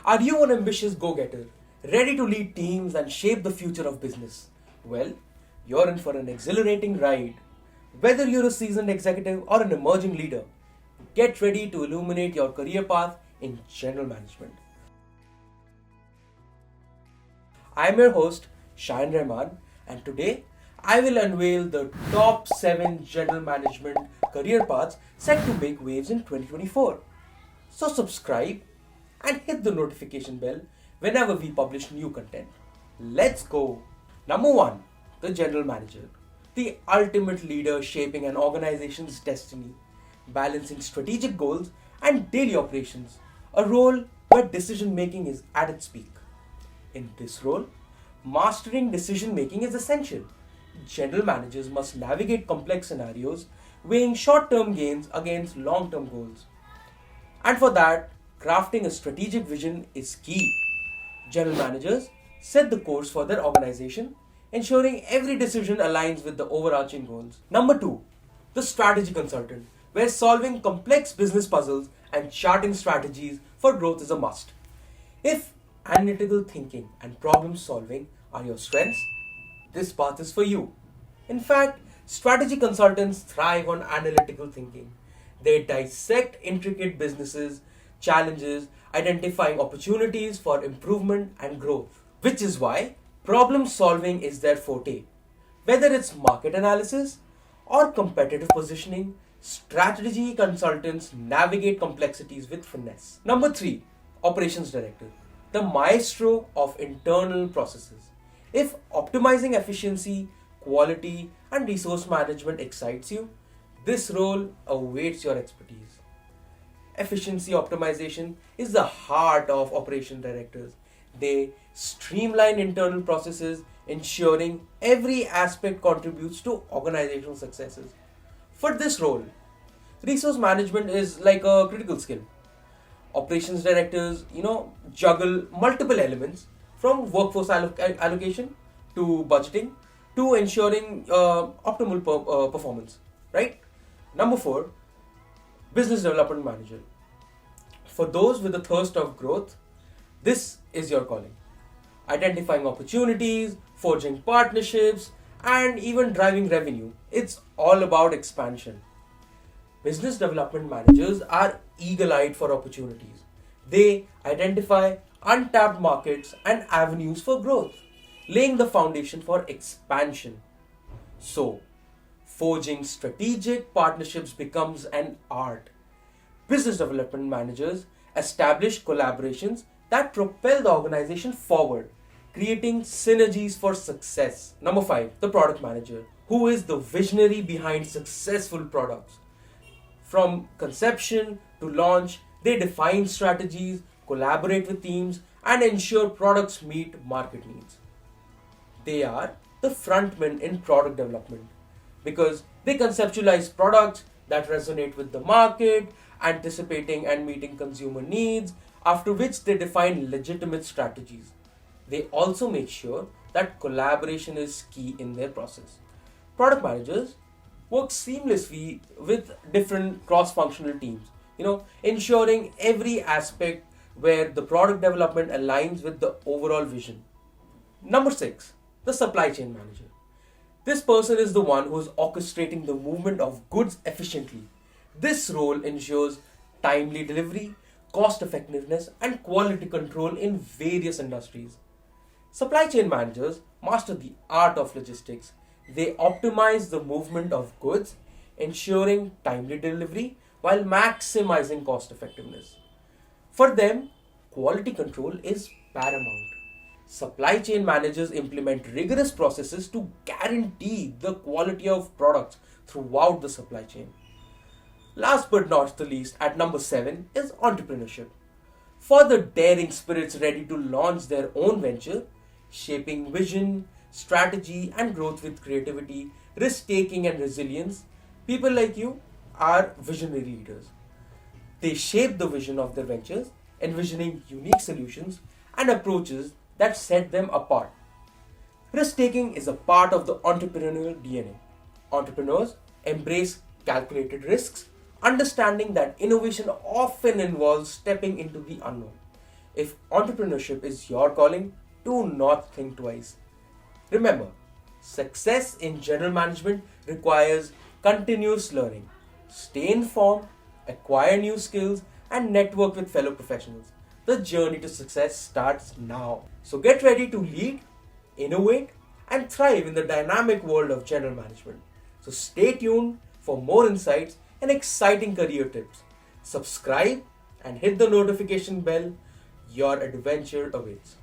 Are you an ambitious go-getter, ready to lead teams and shape the future of business? Well, you're in for an exhilarating ride. Whether you're a seasoned executive or an emerging leader, get ready to illuminate your career path in general management. I'm your host, Shayan Rahman, and today I will unveil the top 7 general management career paths set to make waves in 2024. So, subscribe and hit the notification bell whenever we publish new content. Let's go! Number 1, the general manager, the ultimate leader shaping an organization's destiny, balancing strategic goals and daily operations, a role where decision making is at its peak. In this role, mastering decision making is essential. General managers must navigate complex scenarios, weighing short term gains against long term goals. And for that, crafting a strategic vision is key. General managers set the course for their organization, ensuring every decision aligns with the overarching goals. Number 2, the strategy consultant, where solving complex business puzzles and charting strategies for growth is a must. If analytical thinking and problem solving are your strengths, this path is for you. In fact, strategy consultants thrive on analytical thinking. They dissect intricate businesses, challenges, identifying opportunities for improvement and growth, which is why problem solving is their forte. Whether it's market analysis or competitive positioning, strategy consultants navigate complexities with finesse. Number 3, operations director, the maestro of internal processes. If optimizing efficiency, quality, and resource management excites you, this role awaits your expertise. Efficiency optimization is the heart of operation directors. They streamline internal processes, ensuring every aspect contributes to organizational successes. For this role, resource management is like a critical skill. Operations directors, juggle multiple elements from workforce allocation to budgeting to ensuring optimal performance, right? Number 4, business development manager. For those with a thirst of growth, this is your calling. Identifying opportunities, forging partnerships, and even driving revenue. It's all about expansion. Business development managers are eagle eyed for opportunities. They identify untapped markets and avenues for growth, laying the foundation for expansion. So, forging strategic partnerships becomes an art. Business development managers establish collaborations that propel the organization forward, creating synergies for success. Number 5, the product manager, who is the visionary behind successful products. From conception to launch, they define strategies, collaborate with teams, and ensure products meet market needs. They are the frontmen in product development because they conceptualize products that resonate with the market, anticipating and meeting consumer needs, after which they define legitimate strategies. They also make sure that collaboration is key in their process. Product managers work seamlessly with different cross-functional teams, ensuring every aspect where the product development aligns with the overall vision. Number 6, the supply chain manager. This person is the one who is orchestrating the movement of goods efficiently. This role ensures timely delivery, cost effectiveness, and quality control in various industries. Supply chain managers master the art of logistics. They optimize the movement of goods, ensuring timely delivery while maximizing cost effectiveness. For them, quality control is paramount. Supply chain managers implement rigorous processes to guarantee the quality of products throughout the supply chain. Last but not the least, at number 7 is entrepreneurship. For the daring spirits ready to launch their own venture, shaping vision, strategy, and growth with creativity, risk taking, and resilience, people like you are visionary leaders. They shape the vision of their ventures, envisioning unique solutions and approaches that set them apart. Risk taking is a part of the entrepreneurial DNA. Entrepreneurs embrace calculated risks, understanding that innovation often involves stepping into the unknown. If entrepreneurship is your calling, do not think twice. Remember, success in general management requires continuous learning. Stay informed, acquire new skills, and network with fellow professionals. The journey to success starts now. So get ready to lead, innovate, and thrive in the dynamic world of general management. So stay tuned for more insights and exciting career tips. Subscribe and hit the notification bell. Your adventure awaits.